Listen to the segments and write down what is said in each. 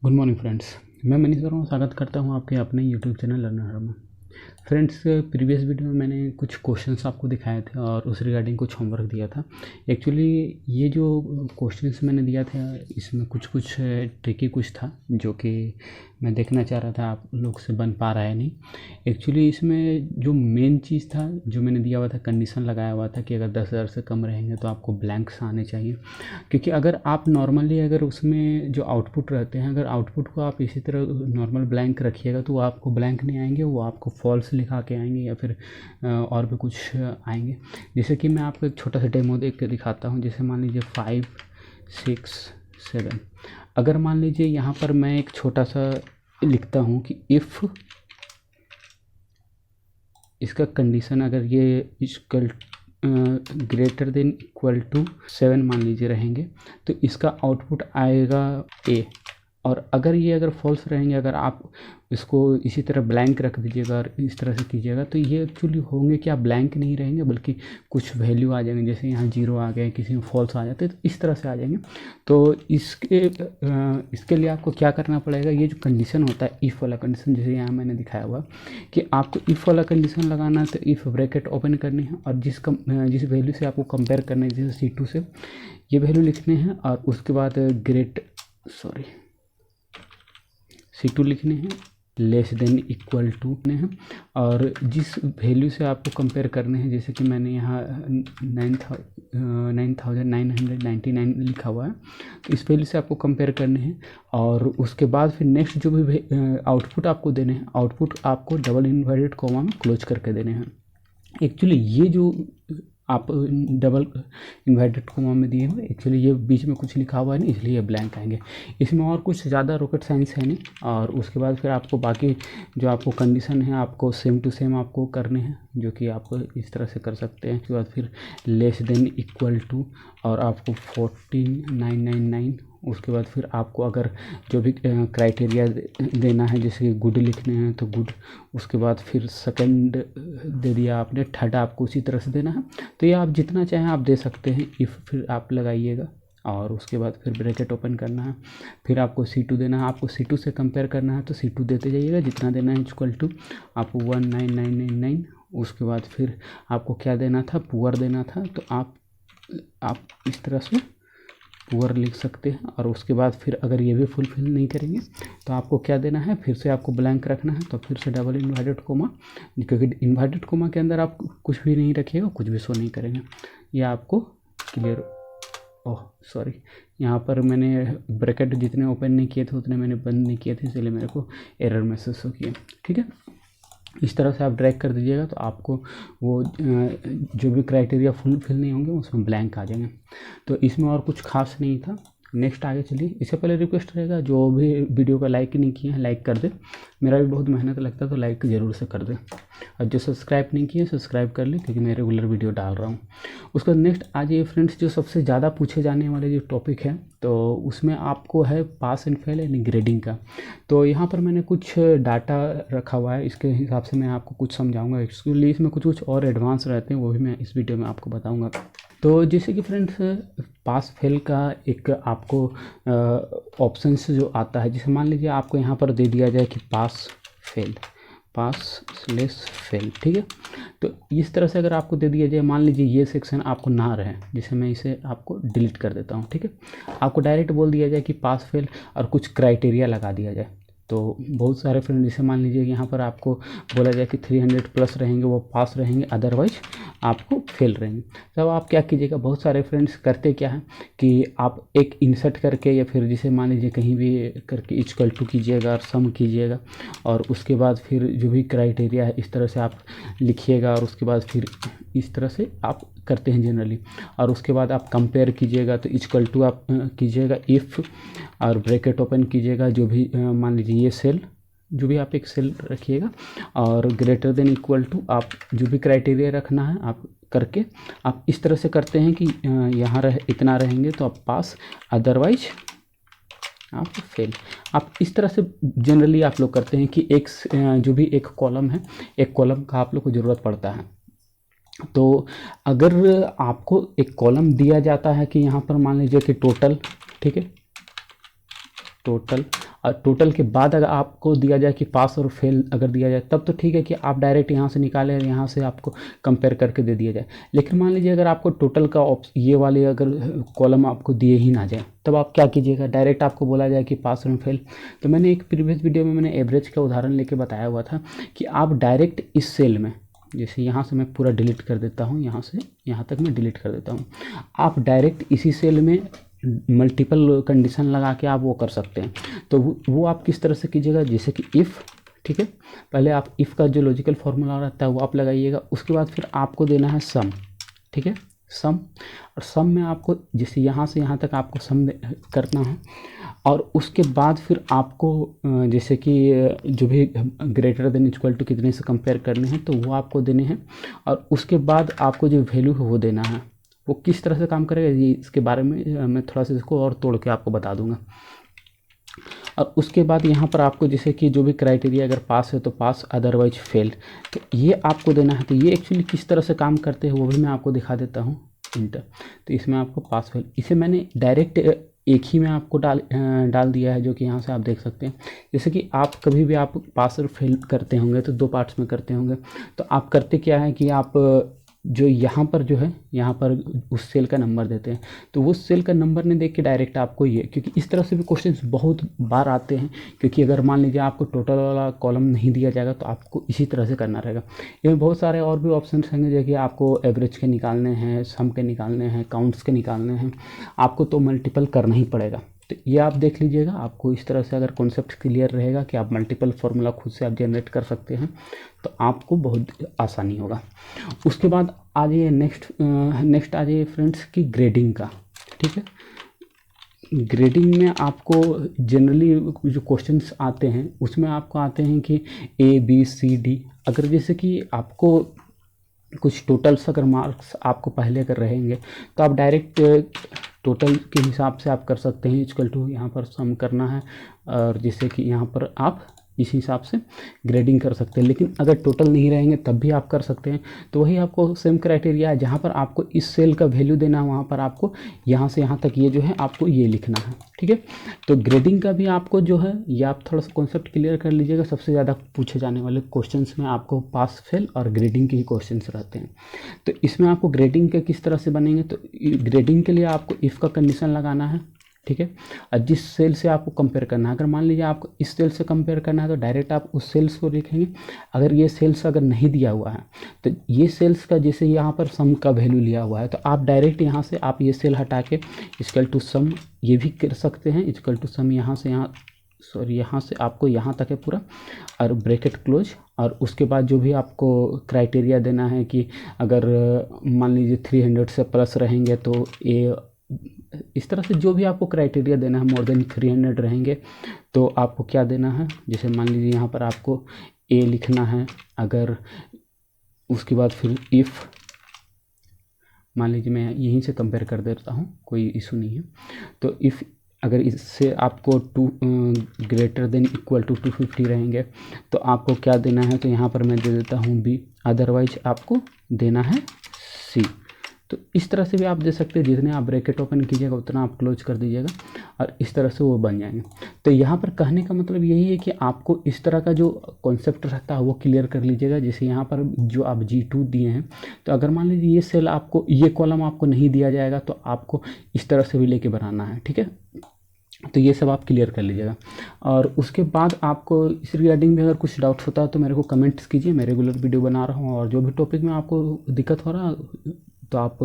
Good morning friends. मैं मनीष वर्मा स्वागत करता हूं आपके अपने यूट्यूब चैनल लर्नर में। फ्रेंड्स, प्रीवियस वीडियो में मैंने कुछ क्वेश्चंस आपको दिखाए थे और उस रिगार्डिंग कुछ होमवर्क दिया था। एक्चुअली ये जो क्वेश्चंस मैंने दिया था इसमें कुछ ट्रिकी कुछ था जो कि मैं देखना चाह रहा था आप लोग से बन पा रहा है नहीं। एक्चुअली इसमें जो मेन चीज़ था जो मैंने दिया हुआ था, कंडीशन लगाया हुआ था कि अगर 10,000 से कम रहेंगे तो आपको ब्लैंक्स आने चाहिए। क्योंकि अगर आप नॉर्मली अगर उसमें जो आउटपुट रहते हैं, अगर आउटपुट को आप इसी तरह नॉर्मल ब्लैंक रखिएगा तो वो आपको ब्लैंक नहीं आएंगे, वो आपको फॉल्स लिखा के आएंगे या फिर और भी कुछ आएंगे। जैसे कि मैं आपको एक छोटा सा डेमो देख के दिखाता हूँ। जैसे मान लीजिए 5, 6, 7। अगर मान लीजिए यहाँ पर मैं एक छोटा सा लिखता हूँ कि इफ़ इसका कंडीशन अगर ये equal greater than equal to 7 मान लीजिए रहेंगे तो इसका आउटपुट आएगा ए। और अगर ये अगर फॉल्स रहेंगे, अगर आप इसको इसी तरह ब्लैंक रख दीजिएगा और इस तरह से कीजिएगा तो ये एक्चुअली होंगे क्या, ब्लैंक नहीं रहेंगे बल्कि कुछ वैल्यू आ जाएंगे। जैसे यहाँ 0 आ गए, किसी में फॉल्स आ जाते तो इस तरह से आ जाएंगे। तो इसके लिए आपको क्या करना पड़ेगा, ये जो कंडीशन होता है इफ़ वाला कंडीशन, जैसे यहाँ मैंने दिखाया हुआ कि आपको इफ़ वाला कंडीशन लगाना है तो इफ़ ब्रैकेट ओपन करनी है और जिस वैल्यू से आपको कंपेयर करना है, जैसे C2 से ये वैल्यू लिखने हैं और उसके बाद C2 लिखने हैं, लेस देन इक्वल टू लिखने हैं और जिस वैल्यू से आपको कंपेयर करने हैं, जैसे कि मैंने यहाँ 9,999 लिखा हुआ है तो इस वैल्यू से आपको कंपेयर करने हैं। और उसके बाद फिर नेक्स्ट जो भी आउटपुट आपको देने हैं, आउटपुट आपको डबल इन्वर्टेड कॉमा में क्लोज करके देने हैं। एक्चुअली ये जो आप डबल इन्वर्टेड कॉमा में दिए हुए, एक्चुअली ये बीच में कुछ लिखा हुआ है नहीं, इसलिए ये ब्लैंक आएंगे। इसमें और कुछ ज़्यादा रॉकेट साइंस है नहीं। और उसके बाद फिर आपको बाकी जो आपको कंडीशन है आपको सेम टू सेम आपको करने हैं, जो कि आप इस तरह से कर सकते हैं। उसके बाद फिर लेस देन इक्वल टू और आपको 14,999। उसके बाद फिर आपको अगर जो भी क्राइटेरिया देना है, जैसे कि गुड लिखने हैं तो गुड। उसके बाद फिर सेकंड दे दिया आपने, थर्ड आपको उसी तरह से देना है। तो ये आप जितना चाहें आप दे सकते हैं, इफ़ फिर आप लगाइएगा और उसके बाद फिर ब्रैकेट ओपन करना है। फिर आपको C2 देना है, आपको C2 से कंपेयर करना है तो C2 देते जाइएगा जितना देना है, इक्वल टू आपको 19,999। उसके बाद फिर आपको क्या देना था, पुअर देना था, तो आप इस तरह से पुअर लिख सकते हैं। और उसके बाद फिर अगर ये भी फुलफिल नहीं करेंगे तो आपको क्या देना है, फिर से आपको ब्लैंक रखना है, तो फिर से डबल इन्वर्टेड कोमा, क्योंकि इन्वर्टेड कोमा के अंदर आप कुछ भी नहीं रखिएगा, कुछ भी शो नहीं करेंगे। ये आपको क्लियर, यहाँ पर मैंने ब्रैकेट जितने ओपन नहीं किए थे उतने मैंने बंद नहीं किए थे, इसलिए मेरे को एरर मैसेज शो किया। ठीक है, इस तरह से आप ड्रैग कर दीजिएगा तो आपको वो जो भी क्राइटेरिया फुलफिल नहीं होंगे उसमें ब्लैंक आ जाएंगे। तो इसमें और कुछ खास नहीं था। नेक्स्ट आगे चलिए। इससे पहले रिक्वेस्ट रहेगा, जो भी वीडियो का लाइक नहीं किए हैं लाइक कर दे, मेरा भी बहुत मेहनत लगता है तो लाइक ज़रूर से कर दे। और जो सब्सक्राइब नहीं किए सब्सक्राइब कर ले, क्योंकि मैं रेगुलर वीडियो डाल रहा हूँ। उसके बाद नेक्स्ट आ जाइए फ्रेंड्स, जो सबसे ज़्यादा पूछे जाने वाले जो टॉपिक है तो उसमें आपको है पास एंड फेल यानी ग्रेडिंग का। तो यहाँ पर मैंने कुछ डाटा रखा हुआ है, इसके हिसाब से मैं आपको कुछ समझाऊंगा। एक्चुअली इसमें कुछ और एडवांस रहते हैं, वो भी मैं इस वीडियो में आपको बताऊंगा। तो जैसे कि फ्रेंड्स, पास फेल का एक आपको ऑप्शंस जो आता है, जैसे मान लीजिए आपको यहाँ पर दे दिया जाए कि पास फेल, ठीक है। तो इस तरह से अगर आपको दे दिया जाए, मान लीजिए ये सेक्शन आपको ना रहे, जैसे मैं इसे आपको डिलीट कर देता हूँ, ठीक है। आपको डायरेक्ट बोल दिया जाए कि पास फेल और कुछ क्राइटेरिया लगा दिया जाए। तो बहुत सारे फ्रेंड, जैसे मान लीजिए यहाँ पर आपको बोला जाए कि 300 प्लस रहेंगे वो पास रहेंगे, अदरवाइज आपको फेल रहेंगे। तब आप क्या कीजिएगा, बहुत सारे फ्रेंड्स करते क्या है कि आप एक इंसर्ट करके या फिर जैसे मान लीजिए कहीं भी करके इक्वल टू कीजिएगा और सम कीजिएगा और उसके बाद फिर जो भी क्राइटेरिया है इस तरह से आप लिखिएगा और उसके बाद फिर इस तरह से आप करते हैं जनरली। और उसके बाद आप कंपेयर कीजिएगा तो इक्वल टू आप कीजिएगा इफ़ और ब्रैकेट ओपन कीजिएगा, जो भी मान लीजिए ये सेल, जो भी आप एक सेल रखिएगा और ग्रेटर देन इक्वल टू आप जो भी क्राइटेरिया रखना है आप करके आप इस तरह से करते हैं कि यहाँ इतना रहेंगे तो आप पास, अदरवाइज आप फेल। आप इस तरह से जनरली आप लोग करते हैं कि एक जो भी एक कॉलम है, एक कॉलम का आप लोग को ज़रूरत पड़ता है। तो अगर आपको एक कॉलम दिया जाता है कि यहाँ पर मान लीजिए कि टोटल, ठीक है, टोटल, और टोटल के बाद अगर आपको दिया जाए कि पास और फेल अगर दिया जाए तब तो ठीक है कि आप डायरेक्ट यहाँ से निकालें और यहाँ से आपको कंपेयर करके दे दिया जाए। लेकिन मान लीजिए अगर आपको टोटल का ये वाले अगर कॉलम आपको दिए ही ना जाए तब आप क्या कीजिएगा, डायरेक्ट आपको बोला जाए कि पास और फेल। तो मैंने एक प्रीवियस वीडियो में मैंने एवरेज का उदाहरण लेके बताया हुआ था कि आप डायरेक्ट इस सेल में, जैसे यहाँ से मैं पूरा डिलीट कर देता हूँ, यहाँ से यहाँ तक मैं डिलीट कर देता हूँ, आप डायरेक्ट इसी सेल में मल्टीपल कंडीशन लगा के आप वो कर सकते हैं। तो वो आप किस तरह से कीजिएगा, जैसे कि इफ़, ठीक है, पहले आप इफ़ का जो लॉजिकल फॉर्मूला रहता है वो आप लगाइएगा, उसके बाद फिर आपको देना है सम, ठीक है, सम। और सम में आपको जैसे यहाँ से यहाँ तक आपको सम करना है, और उसके बाद फिर आपको जैसे कि जो भी ग्रेटर देन इक्वल टू कितने से कंपेयर करने हैं तो वो आपको देने हैं, और उसके बाद आपको जो वैल्यू है वो देना है। वो किस तरह से काम करेगा ये इसके बारे में मैं थोड़ा सा इसको और तोड़ के आपको बता दूंगा। और उसके बाद यहाँ पर आपको जैसे कि जो भी क्राइटेरिया अगर पास है तो पास, अदरवाइज फेल, तो ये आपको देना है। तो ये एक्चुअली किस तरह से काम करते हैं वो भी मैं आपको दिखा देता हूँ, इंटर। तो इसमें आपको पास फेल, इसे मैंने डायरेक्ट एक ही में आपको डाल दिया है, जो कि यहाँ से आप देख सकते हैं। जैसे कि आप कभी भी आप पास और फेल करते होंगे तो दो पार्ट्स में करते होंगे, तो आप करते क्या है कि आप जो यहाँ पर जो है यहाँ पर उस सेल का नंबर देते हैं, तो वो सेल का नंबर नहीं देख के डायरेक्ट आपको ये, क्योंकि इस तरह से भी क्वेश्चंस बहुत बार आते हैं, क्योंकि अगर मान लीजिए आपको टोटल वाला कॉलम नहीं दिया जाएगा तो आपको इसी तरह से करना रहेगा। इसमें बहुत सारे और भी ऑप्शन होंगे, जैसे कि आपको एवरेज के निकालने हैं, सम के निकालने हैं, काउंट्स के निकालने हैं, आपको तो मल्टीपल करना ही पड़ेगा। तो ये आप देख लीजिएगा, आपको इस तरह से अगर कॉन्सेप्ट क्लियर रहेगा कि आप मल्टीपल फार्मूला खुद से आप जनरेट कर सकते हैं तो आपको बहुत आसानी होगा। उसके बाद आ जाइए नेक्स्ट आ जाइए फ्रेंड्स की ग्रेडिंग का, ठीक है। ग्रेडिंग में आपको जनरली जो क्वेश्चंस आते हैं उसमें आपको आते हैं कि ABCD, अगर जैसे कि आपको कुछ टोटल्स अगर मार्क्स आपको पहले अगर रहेंगे तो आप डायरेक्ट टोटल के हिसाब से आप कर सकते हैं, इक्वल टू यहाँ पर सम करना है, और जैसे कि यहाँ पर आप इस हिसाब से ग्रेडिंग कर सकते हैं। लेकिन अगर टोटल नहीं रहेंगे तब भी आप कर सकते हैं। तो वही आपको सेम क्राइटेरिया है, जहाँ पर आपको इस सेल का वैल्यू देना है वहाँ पर आपको यहाँ से यहाँ तक ये जो है आपको ये लिखना है, ठीक है। तो ग्रेडिंग का भी आपको जो है ये आप थोड़ा सा कॉन्सेप्ट क्लियर कर लीजिएगा। सबसे ज़्यादा पूछे जाने वाले क्वेश्चंस में आपको पास फेल और ग्रेडिंग के ही क्वेश्चंस रहते हैं। तो इसमें आपको ग्रेडिंग के किस तरह से बनेंगे, तो ग्रेडिंग के लिए आपको इफ़ का कंडीशन लगाना है, ठीक है। और जिस सेल से आपको कंपेयर करना है, अगर मान लीजिए आपको इस सेल से कंपेयर करना है तो डायरेक्ट आप उस सेल्स को लिखेंगे। अगर ये सेल्स अगर नहीं दिया हुआ है तो ये सेल्स का जैसे यहाँ पर सम का वैल्यू लिया हुआ है तो आप डायरेक्ट यहाँ से आप ये सेल हटा के इक्वल टू सम ये भी कर सकते हैं, इक्वल टू सम यहाँ से यहाँ, सॉरी यहाँ से आपको यहाँ तक है पूरा, और ब्रैकेट क्लोज। और उसके बाद जो भी आपको क्राइटेरिया देना है कि अगर मान लीजिए 300 से प्लस रहेंगे तो इस तरह से जो भी आपको क्राइटेरिया देना है, मोर देन 300 रहेंगे तो आपको क्या देना है, जैसे मान लीजिए यहाँ पर आपको A लिखना है। अगर उसके बाद फिर इफ़ मान लीजिए मैं यहीं से कंपेयर कर देता हूँ, कोई इशू नहीं है। तो इफ़ अगर इससे आपको ग्रेटर देन इक्वल टू 250 रहेंगे तो आपको क्या देना है, तो यहाँ पर मैं दे देता हूँ B, अदरवाइज आपको देना है C। तो इस तरह से भी आप दे सकते हैं, जितने आप ब्रैकेट ओपन कीजिएगा उतना आप क्लोज कर दीजिएगा और इस तरह से वो बन जाएंगे। तो यहाँ पर कहने का मतलब यही है कि आपको इस तरह का जो कॉन्सेप्ट रहता है वो क्लियर कर लीजिएगा। जैसे यहाँ पर जो आप G2 दिए हैं, तो अगर मान लीजिए ये सेल आपको, ये कॉलम आपको नहीं दिया जाएगा तो आपको इस तरह से भी लेके बनाना है, ठीक है। तो ये सब आप क्लियर कर लीजिएगा। और उसके बाद आपको इस रिगार्डिंग भी अगर कुछ डाउट्स होता है तो मेरे को कमेंट्स कीजिए, मैं रेगुलर वीडियो बना रहा हूँ। और जो भी टॉपिक में आपको दिक्कत हो रहा तो आप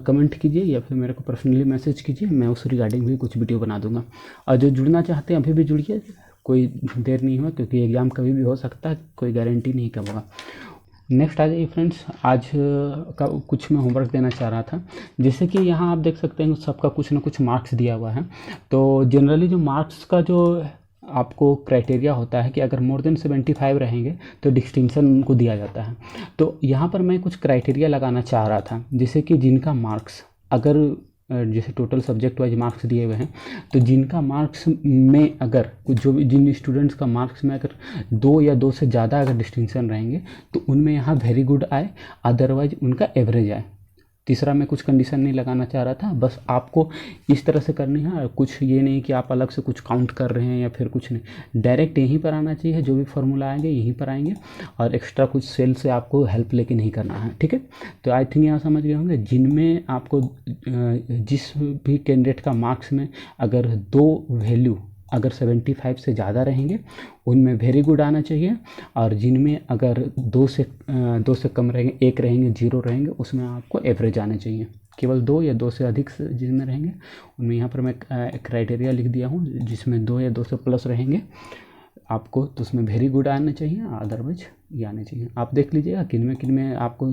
कमेंट कीजिए या फिर मेरे को पर्सनली मैसेज कीजिए, मैं उस रिगार्डिंग भी कुछ वीडियो बना दूंगा। और जो जुड़ना चाहते हैं अभी भी जुड़िए, कोई देर नहीं हुआ, क्योंकि एग्ज़ाम कभी भी हो सकता है, कोई गारंटी नहीं कब होगा। नेक्स्ट आ जाइए फ्रेंड्स, आज का कुछ मैं होमवर्क देना चाह रहा था। जैसे कि यहाँ आप देख सकते हैं सबका कुछ ना कुछ मार्क्स दिया हुआ है। तो जनरली जो मार्क्स का जो आपको क्राइटेरिया होता है कि अगर मोर देन 75 रहेंगे तो डिस्टिंक्शन उनको दिया जाता है। तो यहाँ पर मैं कुछ क्राइटेरिया लगाना चाह रहा था, जैसे कि जिनका मार्क्स अगर जैसे टोटल सब्जेक्ट वाइज मार्क्स दिए हुए हैं, तो जिनका मार्क्स में अगर जो जिन स्टूडेंट्स का मार्क्स में अगर 2 या 2 से ज़्यादा अगर डिस्टिंक्शन रहेंगे तो उनमें यहाँ वेरी गुड आए, अदरवाइज उनका एवरेज आए। तीसरा मैं कुछ कंडीशन नहीं लगाना चाह रहा था, बस आपको इस तरह से करनी है। कुछ ये नहीं कि आप अलग से कुछ काउंट कर रहे हैं या फिर कुछ नहीं, डायरेक्ट यहीं पर आना चाहिए। जो भी फार्मूला आएंगे यहीं पर आएंगे और एक्स्ट्रा कुछ सेल से आपको हेल्प लेके नहीं करना है, ठीक है। तो आई थिंक यहाँ समझ गए होंगे। जिनमें आपको जिस भी कैंडिडेट का मार्क्स में अगर 2 वैल्यू अगर 75 से ज़्यादा रहेंगे उनमें वेरी गुड आना चाहिए, और जिनमें अगर 2 से कम रहेंगे, 1 रहेंगे, 0 रहेंगे, उसमें आपको एवरेज आने चाहिए। केवल 2 या 2 से अधिक से जिनमें रहेंगे उनमें यहाँ पर मैं क्राइटेरिया लिख दिया हूँ, जिसमें 2 या 2 से प्लस रहेंगे आपको, तो उसमें वेरी गुड आना चाहिए, अदरवाइज ये आने चाहिए। आप देख लीजिएगा किन में आपको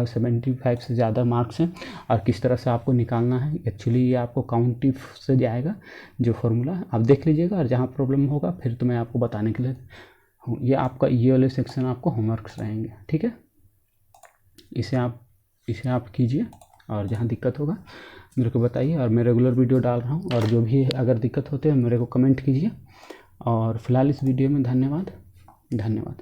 75 से ज़्यादा मार्क्स हैं और किस तरह से आपको निकालना है। एक्चुअली ये आपको काउंटिव से जाएगा जो फार्मूला, आप देख लीजिएगा, और जहाँ प्रॉब्लम होगा फिर तो मैं आपको बताने के लिए हूँ। ये आपका ये वाले सेक्शन आपको होमवर्क्स रहेंगे, ठीक है। इसे आप कीजिए, और जहाँ दिक्कत होगा मेरे को बताइए, और मैं रेगुलर वीडियो डाल रहा हूँ, और जो भी अगर दिक्कत होती है मेरे को कमेंट कीजिए। और फिलहाल इस वीडियो में धन्यवाद।